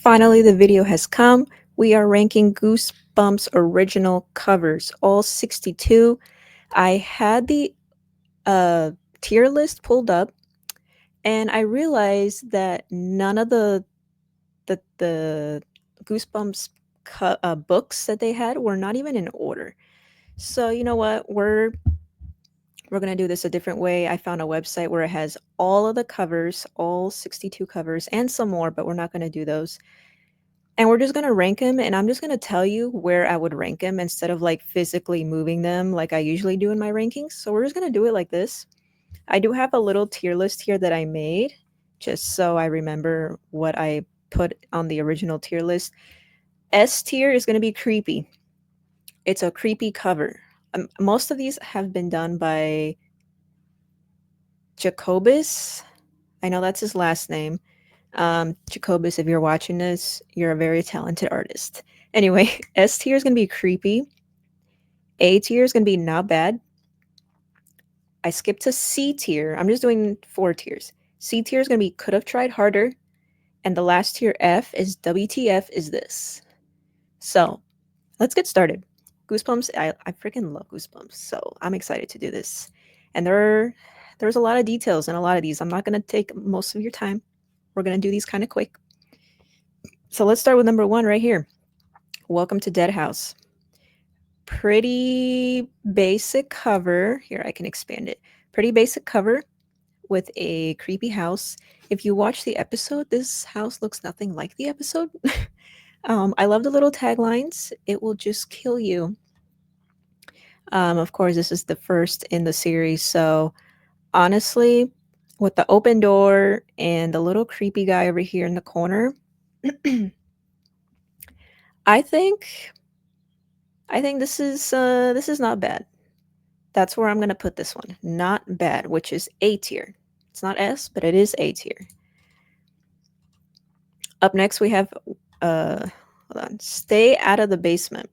Finally, the video has come. We are ranking Goosebumps original covers, all 62. I had the uh, tier list pulled up, and I realized that none of the Goosebumps books that they had were not even in order. So you know what? We're gonna do this a different way. I found a website where it has all of the covers, all 62 covers, and some more, but we're not gonna do those. And we're just gonna rank them, and I'm just gonna tell you where I would rank them instead of like physically moving them like I usually do in my rankings. So we're just gonna do it like this. I do have a little tier list here that I made just so I remember what I put on the original tier list. S tier is gonna be creepy. It's a creepy cover. Most of these have been done by Jacobus. I know that's his last name. Jacobus, if you're watching this, you're a very talented artist. Anyway, S tier is going to be creepy. A tier is going to be not bad. I skipped to C tier. I'm just doing 4 tiers. C tier is going to be could have tried harder. And the last tier, F, is WTF is this. So let's get started. Goosebumps, I freaking love Goosebumps. So I'm excited to do this. And there's a lot of details in a lot of these. I'm not going to take most of your time. We're going to do these kind of quick. So let's start with number 1 right here. Welcome to Dead House. Pretty basic cover. Here, I can expand it. Pretty basic cover with a creepy house. If you watch the episode, this house looks nothing like the episode. I love the little taglines. It will just kill you. Of course, this is the first in the series. So honestly, with the open door and the little creepy guy over here in the corner, I think this is not bad. That's where I'm going to put this one. Not bad, which is A tier. It's not S, but it is A tier. Up next, we have, hold on, Stay Out of the Basement.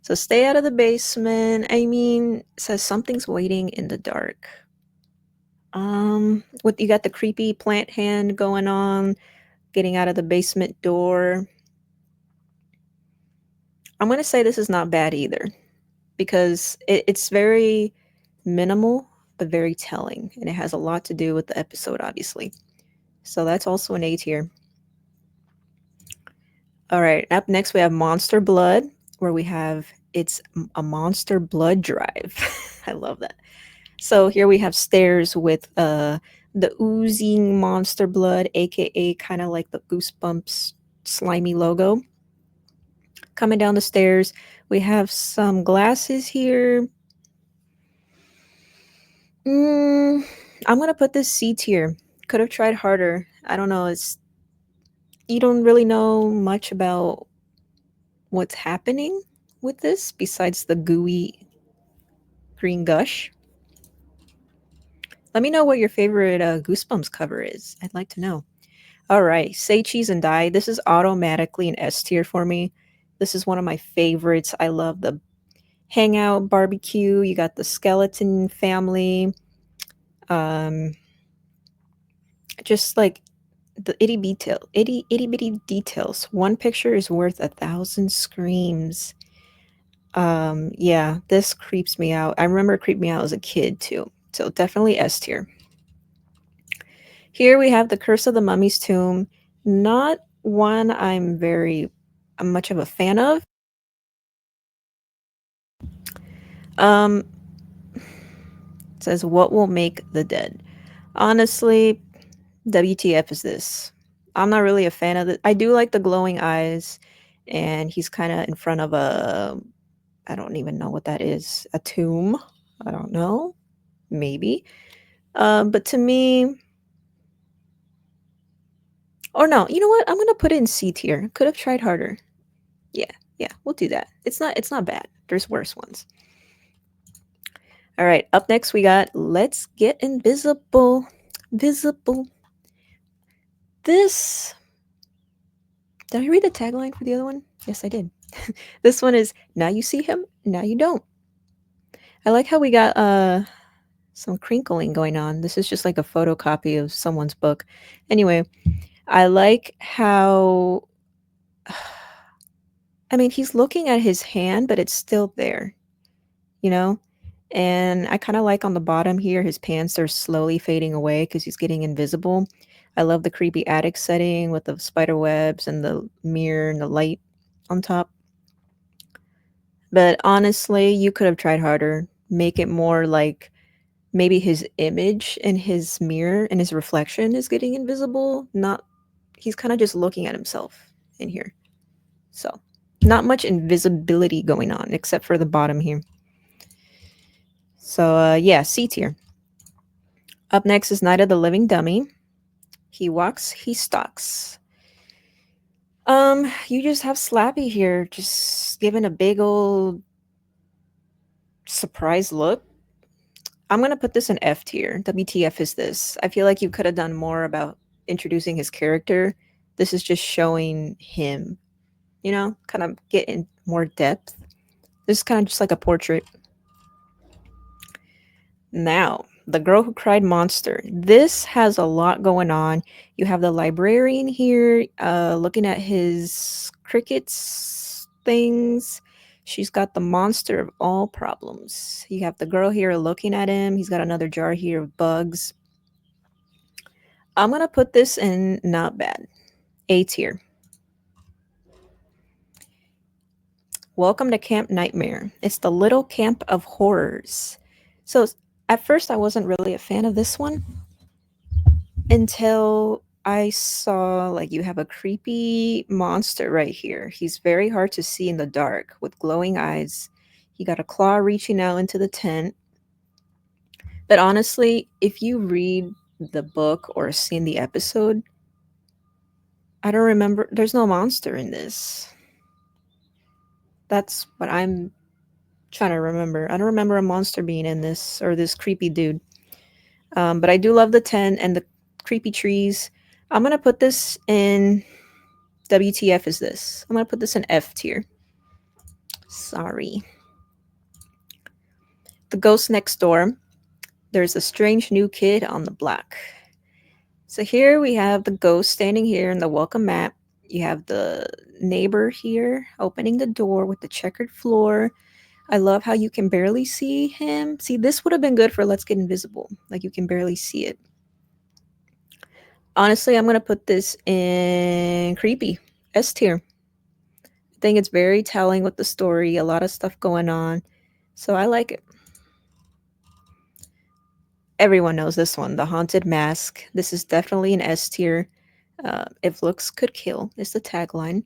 So Stay Out of the Basement, I mean, it says something's waiting in the dark. What you got the creepy plant hand going on, getting out of the basement door. I'm going to say this is not bad either because it's very minimal but very telling, and it has a lot to do with the episode, obviously. So that's also an A tier. All right, up next we have Monster Blood, where we have it's a monster blood drive. I love that. So here we have stairs with the oozing monster blood, aka kind of like the Goosebumps slimy logo. Coming down the stairs, we have some glasses here. I'm gonna put this C tier. Could have tried harder. I don't know. It's you don't really know much about what's happening with this besides the gooey green gush. Let me know what your favorite Goosebumps cover is. I'd like to know. All right, Say Cheese and Die. This is automatically an S tier for me. This is one of my favorites. I love the hangout barbecue. You got the skeleton family. Um, just like the itty bitty details. One picture is worth 1,000 screams. Yeah, this creeps me out. I remember it creeped me out as a kid too. So definitely S tier. Here we have the Curse of the Mummy's Tomb. Not one I'm much of a fan of. Um, it says what will make the dead. Honestly, WTF is this? I'm not really a fan of it. I do like the glowing eyes, and he's kind of in front of I don't even know what that is. A tomb? I don't know. Maybe. But to me, or no, you know what? I'm gonna put it in C tier. Could have tried harder. Yeah, yeah, we'll do that. It's not bad. There's worse ones. All right, up next we got Let's Get Invisible. Visible. This did I read the tagline for the other one? Yes, I did. This one is now you see him, now you don't. I like how we got some crinkling going on. This is just like a photocopy of someone's book. Anyway, I like how I mean, he's looking at his hand, but it's still there, you know? And I kind of like on the bottom here, his pants are slowly fading away because he's getting invisible. I love the creepy attic setting with the spider webs and the mirror and the light on top. But honestly, you could have tried harder. Make it more like maybe his image in his mirror and his reflection is getting invisible. Not, he's kind of just looking at himself in here. So, not much invisibility going on except for the bottom here. So, yeah, C tier. Up next is Night of the Living Dummy. He walks, he stalks. You just have Slappy here, just giving a big old surprise look. I'm gonna put this in F tier. WTF is this? I feel like you could have done more about introducing his character. This is just showing him, kind of get in more depth. This is kind of just like a portrait. Now, The Girl Who Cried Monster. This has a lot going on. You have the librarian here looking at his crickets things. She's got the monster of all problems. You have the girl here looking at him. He's got another jar here of bugs. I'm going to put this in not bad. A tier. Welcome to Camp Nightmare. It's the little camp of horrors. So at first I wasn't really a fan of this one until I saw like you have a creepy monster right here. He's very hard to see in the dark with glowing eyes. He got a claw reaching out into the tent. But honestly, if you read the book or seen the episode, I don't remember. There's no monster in this. That's what I'm trying to remember. I don't remember a monster being in this or this creepy dude. But I do love the tent and the creepy trees. I'm gonna put this in WTF is this? I'm gonna put this in F tier. Sorry. The Ghost Next Door. There's a strange new kid on the block. So here we have the ghost standing here in the welcome mat. You have the neighbor here opening the door with the checkered floor. I love how you can barely see him. See, this would have been good for Let's Get Invisible. Like you can barely see it. Honestly, I'm gonna put this in creepy. S tier. I think it's very telling with the story, a lot of stuff going on. So I like it. Everyone knows this one, The Haunted Mask. This is definitely an S tier. If looks could kill is the tagline.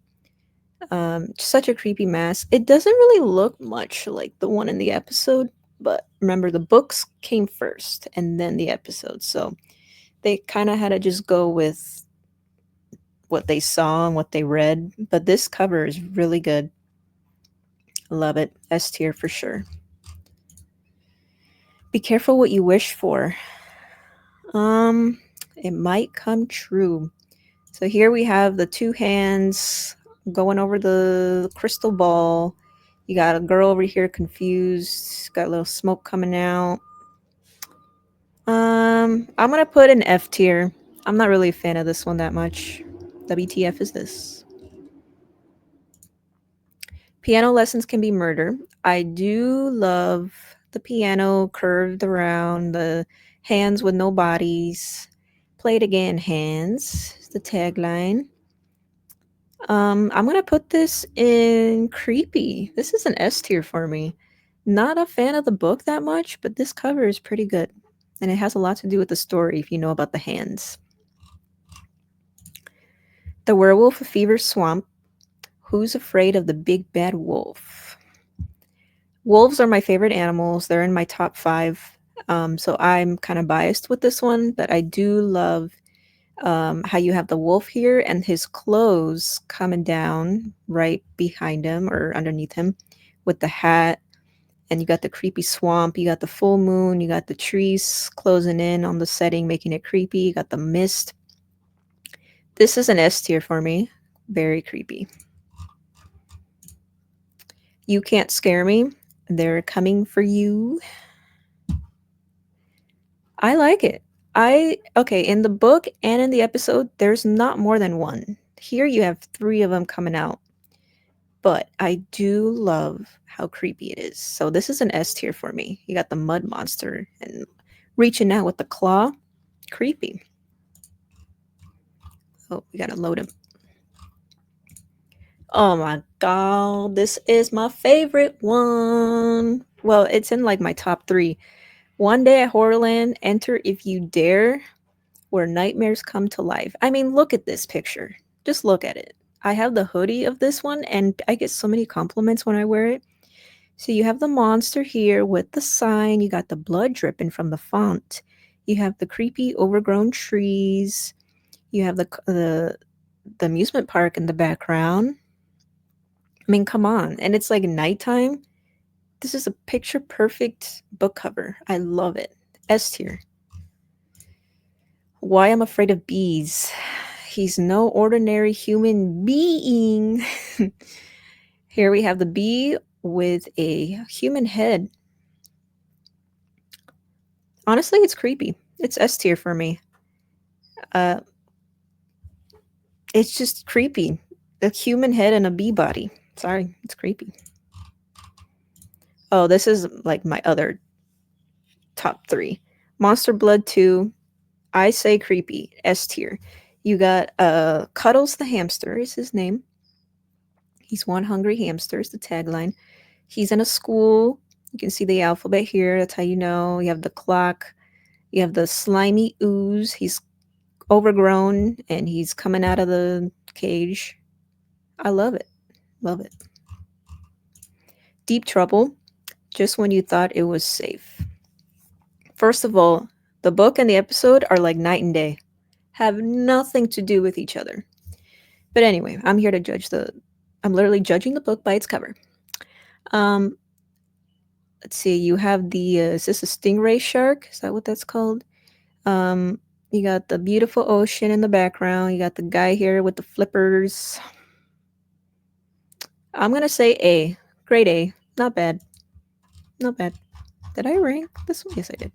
Such a creepy mask. It doesn't really look much like the one in the episode, but remember the books came first and then the episode. So they kind of had to just go with what they saw and what they read. But this cover is really good. Love it. S tier for sure. Be careful what you wish for. It might come true. So here we have the two hands going over the crystal ball. You got a girl over here confused, got a little smoke coming out. I'm gonna put an F tier. I'm not really a fan of this one that much. WTF is this? Piano lessons can be murder. I do love the piano curved around, the hands with no bodies. Play it again, hands. Is the tagline. I'm gonna put this in creepy. This is an S tier for me. Not a fan of the book that much, but this cover is pretty good. And it has a lot to do with the story if you know about the hands. The Werewolf of Fever Swamp. Who's afraid of the big bad wolf? Wolves are my favorite animals. They're in my top 5. So I'm kind of biased with this one, but I do love how you have the wolf here and his clothes coming down right behind him or underneath him with the hat. And you got the creepy swamp, you got the full moon, you got the trees closing in on the setting, making it creepy, you got the mist. This is an S tier for me. Very creepy. You Can't Scare Me. They're coming for you. I like it. I okay, in the book and in the episode, there's not more than one. Here you have three of them coming out, but I do love how creepy it is. So this is an S tier for me. You got the mud monster and reaching out with the claw. Creepy. Oh, we gotta load him. Oh my god, this is my favorite one. Well, it's in like my top three. One day at Horrorland, enter if you dare, where nightmares come to life. I mean, look at this picture. Just look at it. I have the hoodie of this one, and I get so many compliments when I wear it. So you have the monster here with the sign. You got the blood dripping from the font. You have the creepy overgrown trees. You have the amusement park in the background. I mean, come on. And it's like nighttime. This is a picture perfect book cover. I love it. S tier. Why I'm Afraid of Bees. He's no ordinary human being. Here we have the bee with a human head. Honestly, it's creepy. It's S tier for me. Uh, it's just creepy. A human head and a bee body. Sorry, it's creepy. Oh, this is like my other top three. Monster Blood 2, I say creepy, S tier. You got Cuddles the hamster is his name. He's one hungry hamster is the tagline. He's in a school. You can see the alphabet here. That's how you know. You have the clock. You have the slimy ooze. He's overgrown and he's coming out of the cage. I love it. Love it. Deep Trouble, just when you thought it was safe. First of all, the book and the episode are like night and day, have nothing to do with each other. But anyway, I'm here to judge the. I'm literally judging the book by its cover. Um, let's see. You have the. Is this a stingray shark? Is that what that's called? You got the beautiful ocean in the background. You got the guy here with the flippers. I'm gonna say A. Grade A. Not bad. Not bad. Did I rank this one? Yes, I did.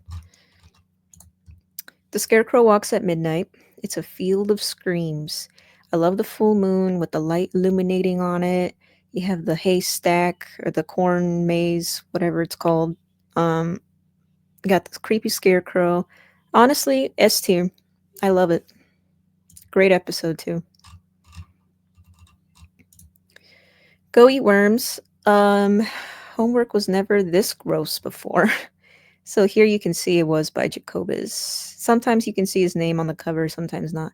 The Scarecrow Walks at Midnight. It's a field of screams. I love the full moon with the light illuminating on it. You have the haystack or the corn maze, whatever it's called. Um, you got this creepy scarecrow. Honestly, S tier. I love it. Great episode too. Go Eat Worms. Homework was never this gross before. So here you can see it was by Jacobus. Sometimes you can see his name on the cover, sometimes not.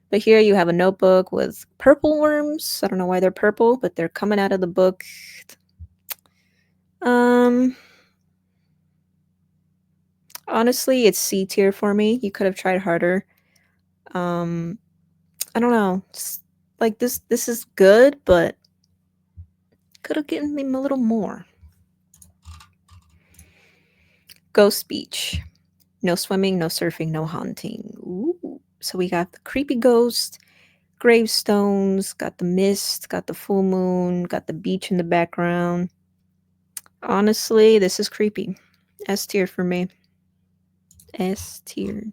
But here you have a notebook with purple worms. I don't know why they're purple, but they're coming out of the book. Um, honestly, it's C tier for me. You could have tried harder. Um, I don't know. Like this is good, but could have given me a little more. Ghost Beach. No swimming, no surfing, no haunting. Ooh. So we got the creepy ghost, gravestones, got the mist, got the full moon, got the beach in the background. Honestly, this is creepy. S tier for me. S tier.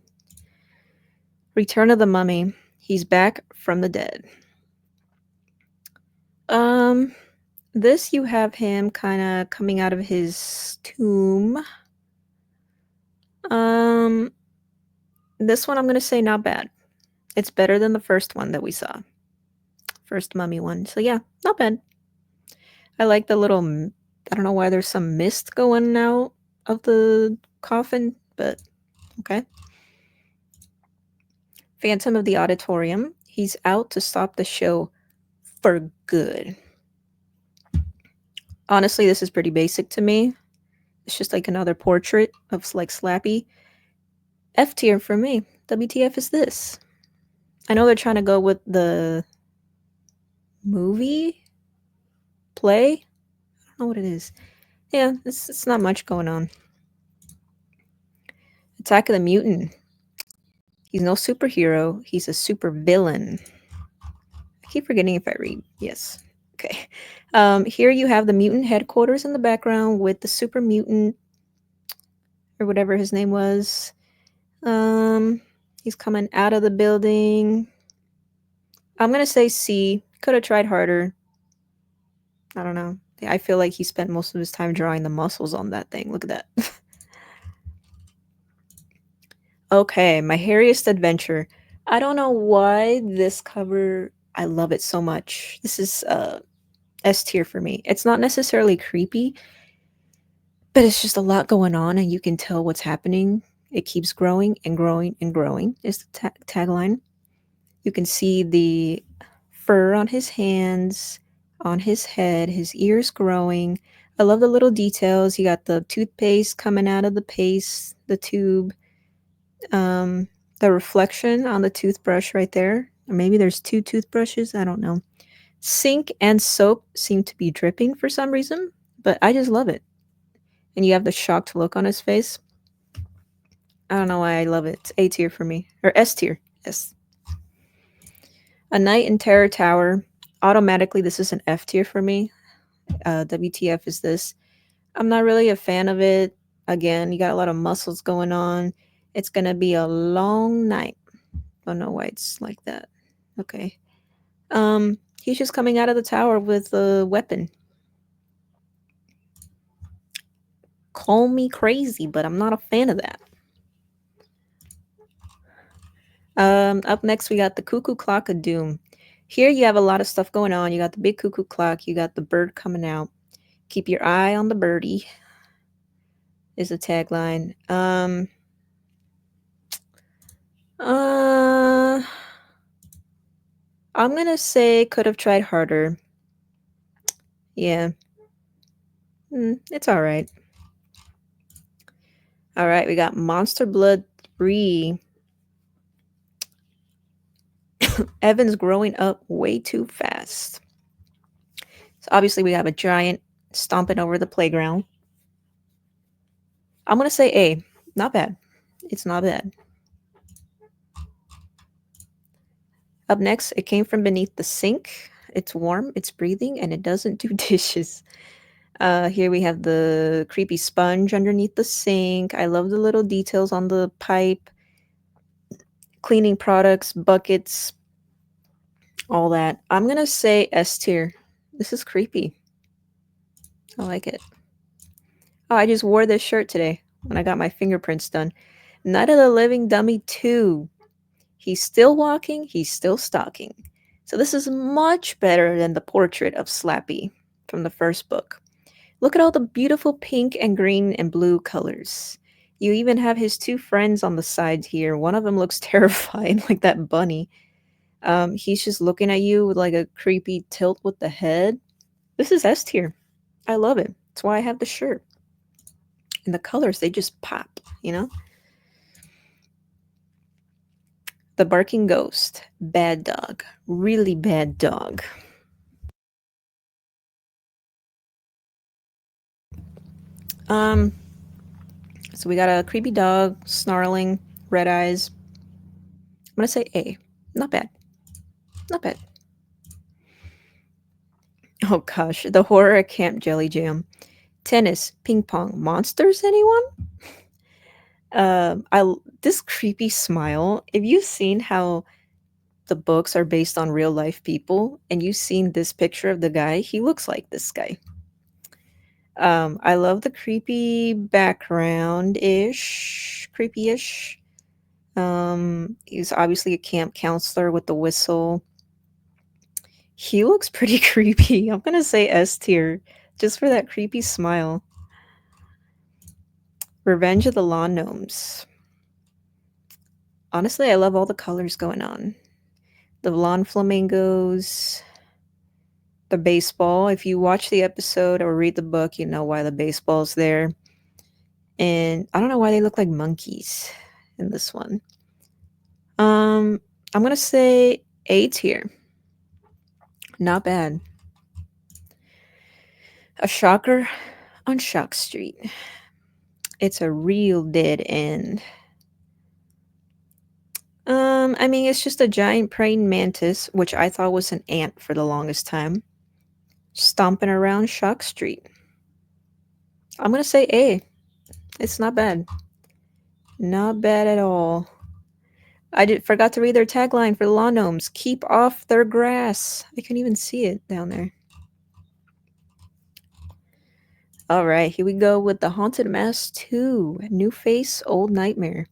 Return of the Mummy. He's back from the dead. Um, this you have him kind of coming out of his tomb. Um, this one I'm gonna say not bad. It's better than the first one that we saw. First mummy one. So yeah, not bad. I like the little. I don't know why there's some mist going out of the coffin, but okay. Phantom of the Auditorium. He's out to stop the show for good. Honestly, this is pretty basic to me. It's just like another portrait of like Slappy. F tier for me. WTF is this? I know they're trying to go with the movie play. I don't know what it is. Yeah, it's not much going on. Attack of the Mutant. He's no superhero. He's a super villain. I keep forgetting if I read. Yes. Okay. Here you have the mutant headquarters in the background with the super mutant or whatever his name was. Um, he's coming out of the building. I'm gonna say C. Could have tried harder. I don't know. I feel like he spent most of his time drawing the muscles on that thing. Look at that. Okay, my hairiest adventure. I don't know why this cover. I love it so much. This is S tier for me. It's not necessarily creepy, but it's just a lot going on, and you can tell what's happening. It keeps growing and growing and growing. Is the tagline. You can see the fur on his hands, on his head, his ears growing. I love the little details. You got the toothpaste coming out of the paste, the tube, um, the reflection on the toothbrush right there. Or maybe there's two toothbrushes. I don't know. Sink and soap seem to be dripping for some reason, but I just love it. And you have the shocked look on his face. I don't know why I love it. It's A tier for me. Or S tier. Yes. A Night in Terror Tower. Automatically, this is an F tier for me. WTF is this? I'm not really a fan of it. Again, you got a lot of muscles going on. It's gonna be a long night. Don't know why it's like that. Okay. He's just coming out of the tower with a weapon. Call me crazy, but I'm not a fan of that. Up next we got the Cuckoo Clock of Doom. Here you have a lot of stuff going on. You got the big cuckoo clock, you got the bird coming out. Keep your eye on the birdie is the tagline. Uh I'm gonna say could have tried harder. Yeah. It's alright. Alright, we got Monster Blood 3. Evan's growing up way too fast. So obviously we have a giant stomping over the playground. I'm gonna say A. Not bad. It's not bad. Up next, it came from beneath the sink. It's warm, it's breathing, and it doesn't do dishes. Here we have the creepy sponge underneath the sink. I love the little details on the pipe, cleaning products, buckets, all that. I'm gonna say S tier. This is creepy. I like it. Oh, I just wore this shirt today when I got my fingerprints done. Night of the Living Dummy 2. He's still walking, he's still stalking. So this is much better than the portrait of Slappy from the first book. Look at all the beautiful pink and green and blue colors. You even have his two friends on the sides here. One of them looks terrified, like that bunny. He's just looking at you with like a creepy tilt with the head. This is S tier. I love it. That's why I have the shirt. And the colors, they just pop, you know? The Barking Ghost. Bad dog. Really bad dog. Um, so we got a creepy dog, snarling, red eyes. I'm gonna say A. Not bad. Not bad. Oh gosh, the horror at Camp Jelly Jam. Tennis, ping pong, monsters, anyone? I this creepy smile. If you've seen how the books are based on real life people, and you've seen this picture of the guy, he looks like this guy. I love the creepy background ish, creepy ish. He's obviously a camp counselor with the whistle. He looks pretty creepy. I'm gonna say S tier, just for that creepy smile. Revenge of the Lawn Gnomes. Honestly, I love all the colors going on. The lawn flamingos, the baseball. If you watch the episode or read the book, you know why the baseball's there. And I don't know why they look like monkeys in this one. I'm gonna say A tier. Not bad. A shocker on Shock Street. It's a real dead end. I mean, it's just a giant praying mantis, which I thought was an ant for the longest time, stomping around Shock Street. I'm gonna say A. It's not bad. Not bad at all. I forgot to read their tagline for the lawn gnomes. Keep off their grass. I couldn't even see it down there. All right, here we go with the Haunted Mask 2. New Face, Old Nightmare.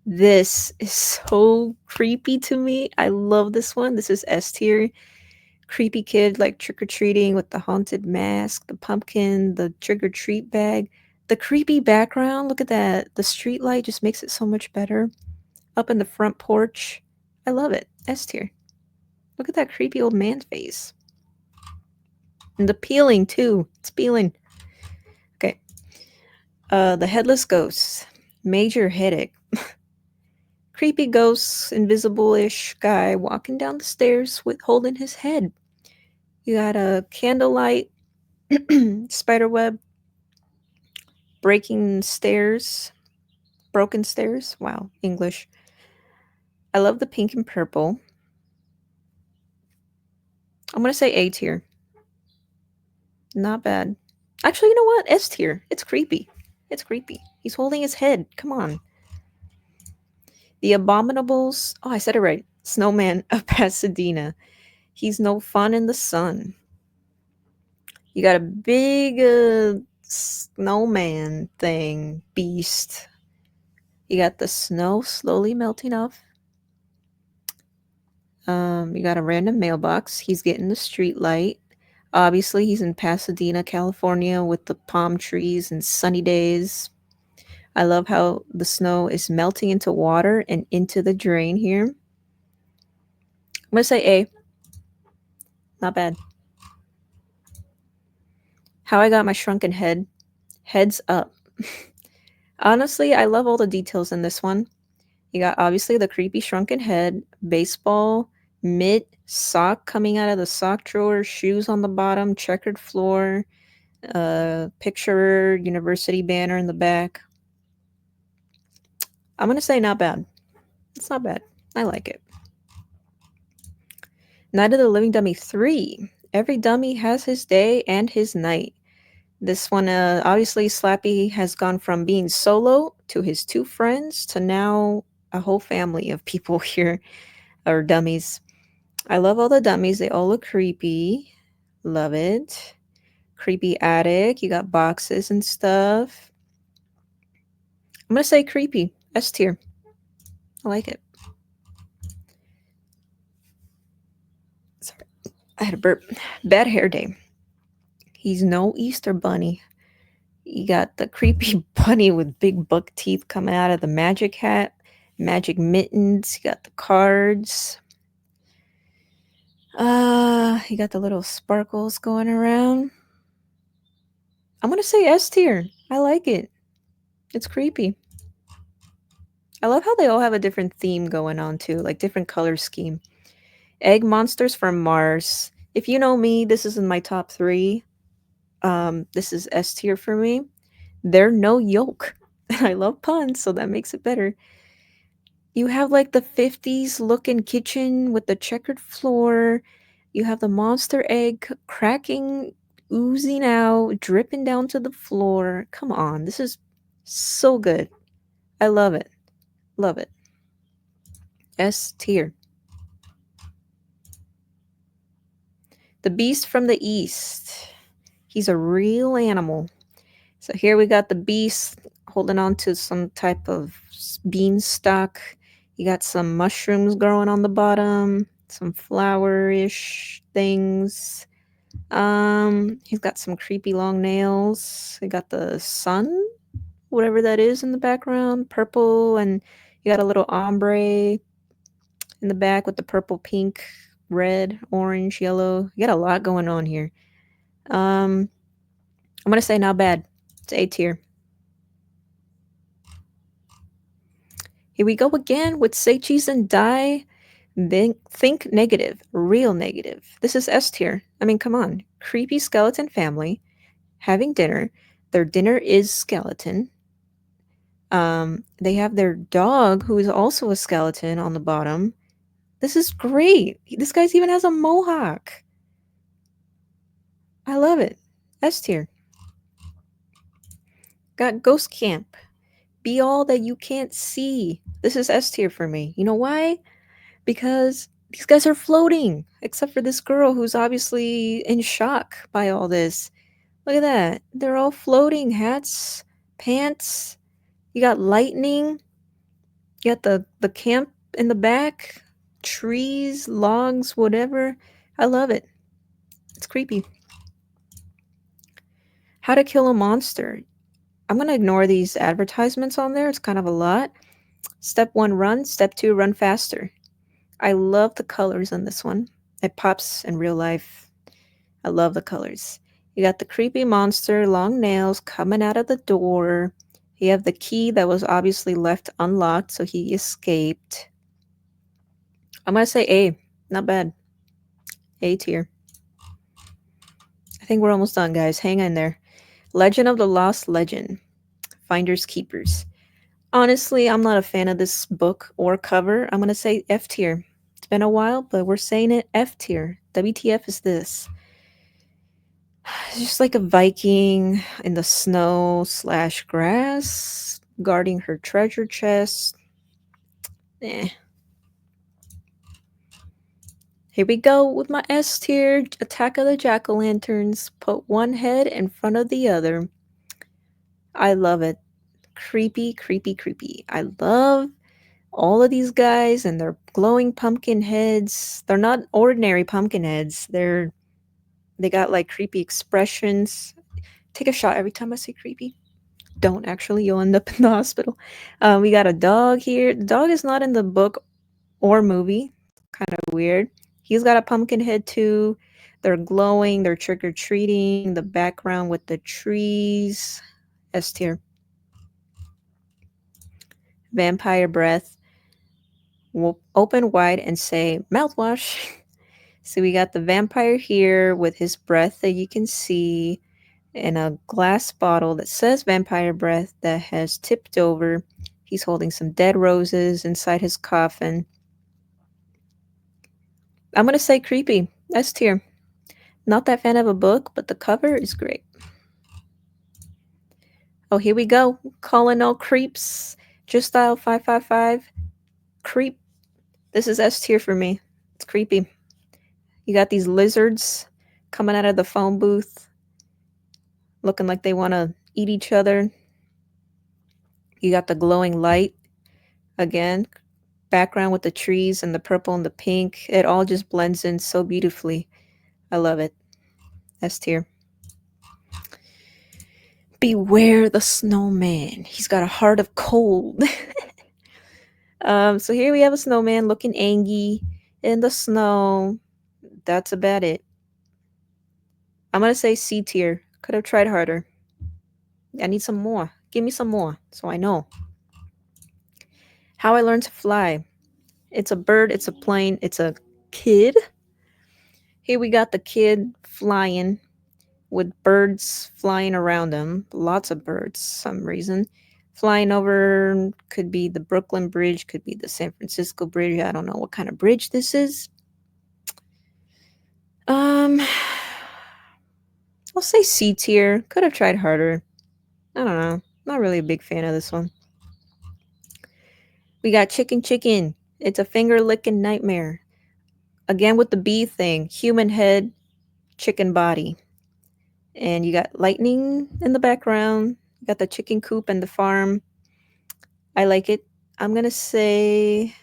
This is so creepy to me. I love this one. This is S tier. Creepy kid like trick or treating with the haunted mask, the pumpkin, the trick or treat bag. The creepy background, look at that. The street light just makes it so much better. Up in the front porch. I love it. S tier. Look at that creepy old man face. And the peeling too. It's peeling. Okay. The headless ghost. Major headache. Creepy ghost, invisible-ish guy walking down the stairs with holding his head. You got a candlelight, spider web, breaking stairs, broken stairs. Wow, English. I love the pink and purple. I'm gonna say A tier. Not bad. Actually, you know what? S tier. It's creepy. It's creepy. He's holding his head. Come on. The Abominables. Oh, I said it right. Snowman of Pasadena. He's no fun in the sun. You got a big snowman thing, beast. You got the snow slowly melting off. You got a random mailbox. He's getting the street light. Obviously, he's in Pasadena, California, with the palm trees and sunny days. I love how the snow is melting into water and into the drain here. I'm gonna say A. Not bad. How I got my shrunken head. Heads up. Honestly, I love all the details in this one. You got obviously the creepy shrunken head, baseball, mitt, sock coming out of the sock drawer, shoes on the bottom, checkered floor, picture, university banner in the back. I'm gonna say not bad. It's not bad. I like it. Night of the Living Dummy 3. Every dummy has his day and his night. This one, obviously, Slappy has gone from being solo to his two friends to now a whole family of people here, or dummies. I love all the dummies. They all look creepy. Love it. Creepy attic. You got boxes and stuff. I'm going to say creepy. S tier. I like it. Sorry. I had a burp. Bad hair day. He's no Easter bunny. You got the creepy bunny with big buck teeth coming out of the magic hat, magic mittens. You got the cards. You got the little sparkles going around. I'm gonna say S tier. I like it. It's creepy. I love how they all have a different theme going on too, like different color scheme. Egg monsters from Mars. If you know me, this is in my top three. This is S tier for me. They're no yolk. I love puns, so that makes it better. You have like the 50s looking kitchen with the checkered floor. You have the monster egg cracking, oozing out, dripping down to the floor. Come on, this is so good. I love it. Love it. S tier. The Beast from the East. He's a real animal. So here we got the beast holding on to some type of beanstalk. You got some mushrooms growing on the bottom, some flower-ish things. He's got some creepy long nails. He got the sun, whatever that is in the background, purple, and you got a little ombre in the back with the purple, pink, red, orange, yellow. You got a lot going on here. I'm gonna say not bad. It's A tier. Here we go again with Say Cheese and Die. Think negative, real negative. This is S tier. I mean, come on. Creepy skeleton family having dinner. Their dinner is skeleton. They have their dog, who is also a skeleton, on the bottom. This is great. This guy's even has a mohawk. I love it. S tier. Got Ghost Camp. Be all that you can't see. This is S tier for me. You know why? Because these guys are floating, except for this girl who's obviously in shock by all this. Look at that. They're all floating. Hats, pants. You got lightning. You got the camp in the back. Trees, logs, whatever. I love it. It's creepy. How to kill a monster. I'm going to ignore these advertisements on there. It's kind of a lot. Step 1, run. Step 2, run faster. I love the colors on this one. It pops in real life. I love the colors. You got the creepy monster, long nails coming out of the door. You have the key that was obviously left unlocked, so he escaped. I'm going to say A. Not bad. A tier. I think we're almost done, guys. Hang in there. Legend of the Lost Legend. Finders Keepers. Honestly, I'm not a fan of this book or cover. I'm going to say F tier. It's been a while, but we're saying it F tier. WTF is this? It's just like a Viking in the snow slash grass, guarding her treasure chest. Eh. Here we go with my S tier. Attack of the Jack-o'-lanterns. Put one head in front of the other. I love it. Creepy, creepy, creepy. I love all of these guys and their glowing pumpkin heads. They're not ordinary pumpkin heads. They got like creepy expressions. Take a shot every time I say creepy. Don't actually, you'll end up in the hospital. We got a dog here. The dog is not in the book or movie. Kind of weird. He's got a pumpkin head too. They're glowing. They're trick or treating. The background with the trees. S tier. Vampire breath. We'll open wide and say mouthwash. So we got the vampire here with his breath that you can see in a glass bottle that says vampire breath that has tipped over. He's holding some dead roses inside his coffin. I'm going to say creepy. S tier. Not that fan of a book, but the cover is great. Oh, here we go. Calling all creeps. Just Style 555. Creep. This is S tier for me. It's creepy. You got these lizards coming out of the phone booth, looking like they want to eat each other. You got the glowing light again, background with the trees and the purple and the pink. It all just blends in so beautifully. I love it. S tier. Beware the snowman. He's got a heart of cold. So here we have a snowman looking angry in the snow. That's about it. I'm gonna say C tier. Could have tried harder. I need some more. Give me some more so I know. How I Learned to Fly. It's a bird, it's a plane, it's a kid. Here we got the kid flying with birds flying around him. Lots of birds, some reason. Flying over could be the Brooklyn Bridge, could be the San Francisco Bridge. I don't know what kind of bridge this is. I'll say C tier. Could have tried harder. I don't know. Not really a big fan of this one. We got Chicken Chicken. It's a finger licking nightmare. Again with the bee thing. Human head, chicken body. And you got lightning in the background. You got the chicken coop and the farm. I like it. I'm going to say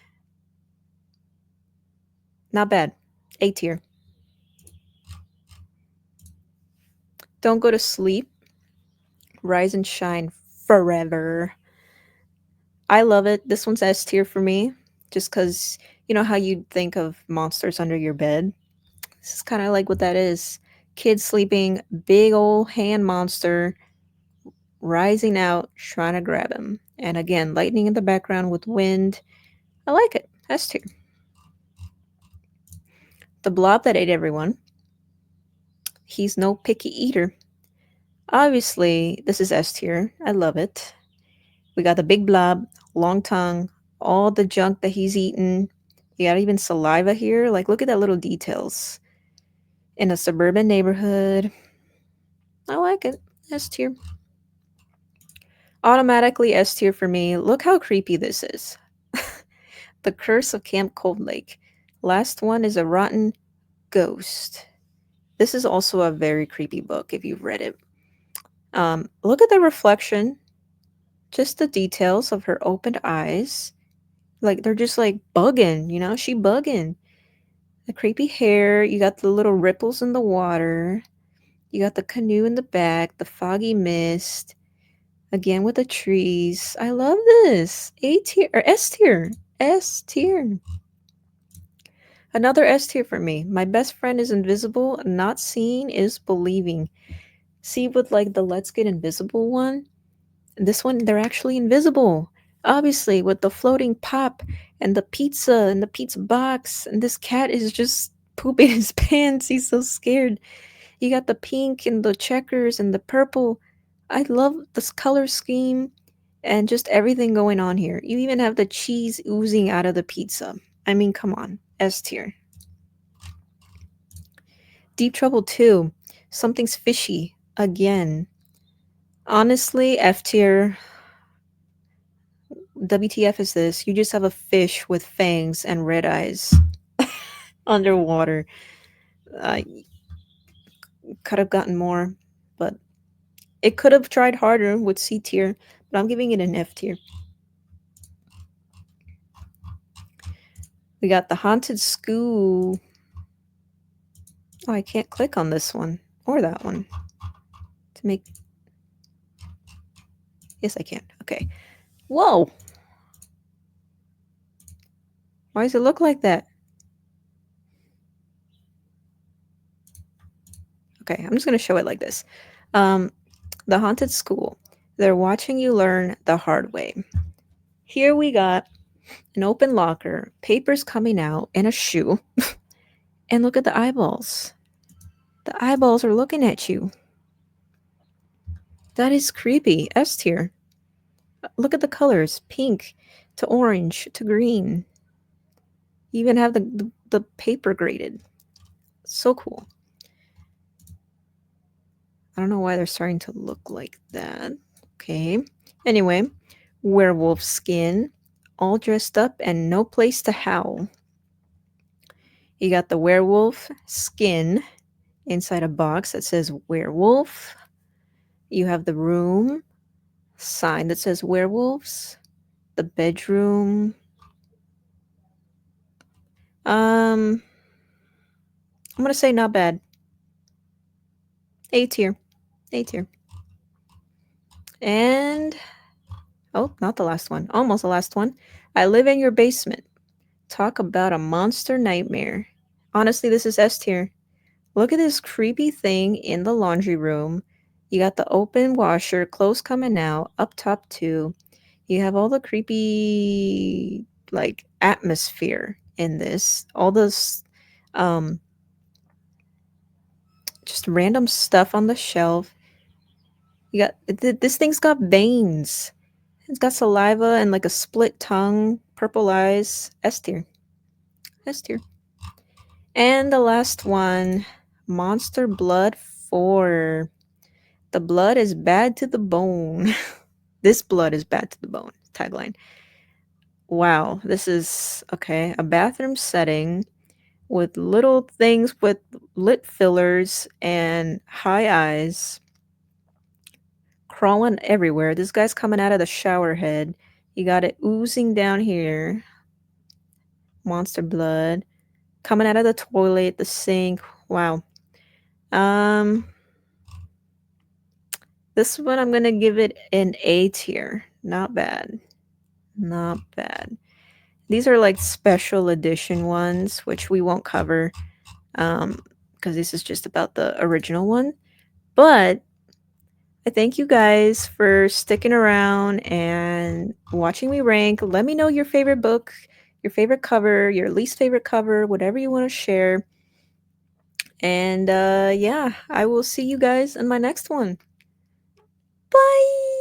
not bad. A tier. Don't Go to Sleep. Rise and Shine Forever. I love it. This one's S tier for me. Just because you know how you think of monsters under your bed? This is kind of like what that is. Kid sleeping, big old hand monster rising out, trying to grab him. And again, lightning in the background with wind. I like it. S tier. The blob that ate everyone. He's no picky eater. Obviously, this is S tier. I love it. We got the big blob, long tongue, all the junk that he's eaten. You got even saliva here. Like, look at that little details. In a suburban neighborhood. I like it. S tier. Automatically S tier for me. Look how creepy this is. The Curse of Camp Cold Lake. Last one is a rotten ghost. This is also a very creepy book if you've read it. Look at the reflection, just the details of her opened eyes. Like they're just like bugging, you know? She bugging. The creepy hair, you got the little ripples in the water, you got the canoe in the back, the foggy mist, again with the trees. I love this. A tier or S tier. S tier. Another S tier for me. My best friend is invisible. Not seeing is believing. See, with like the Let's Get Invisible one, this one they're actually invisible. Obviously, with the floating pop and the pizza box, and this cat is just pooping his pants. He's so scared. You got the pink and the checkers and the purple. I love this color scheme and just everything going on here. You even have the cheese oozing out of the pizza. I mean, come on. S tier. Deep Trouble 2. Something's fishy. Again. Honestly, F tier. WTF is this? You just have a fish with fangs and red eyes underwater. I could have gotten more, but it could have tried harder with C tier, but I'm giving it an F tier. We got the Haunted School. Oh, I can't click on this one or that one to make. Yes, I can. Okay. Whoa. Why does it look like that? Okay, I'm just going to show it like this. The Haunted School. They're watching you learn the hard way. Here we got an open locker, papers coming out, and a shoe. And look at the eyeballs. The eyeballs are looking at you. That is creepy. S tier. Look at the colors, pink to orange to green. You even have the paper graded. So cool. I don't know why they're starting to look like that. Okay. Anyway, werewolf skin, all dressed up and no place to howl. You got the werewolf skin inside a box that says werewolf. You have the room sign that says werewolves. The bedroom. I'm gonna say not bad. A tier. A tier. And oh, not the last one. Almost the last one. I live in your basement. Talk about a monster nightmare. Honestly, this is S tier. Look at this creepy thing in the laundry room. You got the open washer, clothes coming out, up top too. You have all the creepy like atmosphere in this. All this um just random stuff on the shelf. You got this thing's got veins. It's got saliva and like a split tongue, purple eyes. S tier. S tier. And the last one, Monster Blood 4. The blood is bad to the bone. This blood is bad to the bone. Tagline. Wow, this is okay. A bathroom setting with little things with lip fillers and high eyes crawling everywhere. This guy's coming out of the shower head. You got it oozing down here. Monster blood coming out of the toilet, the sink. Wow. Um, this one I'm gonna give it an A tier. Not bad. Not bad. These are like special edition ones, which we won't cover, because this is just about the original one. But I thank you guys for sticking around and watching me rank. Let me know your favorite book, your favorite cover, your least favorite cover, whatever you want to share. And yeah, I will see you guys in my next one. Bye.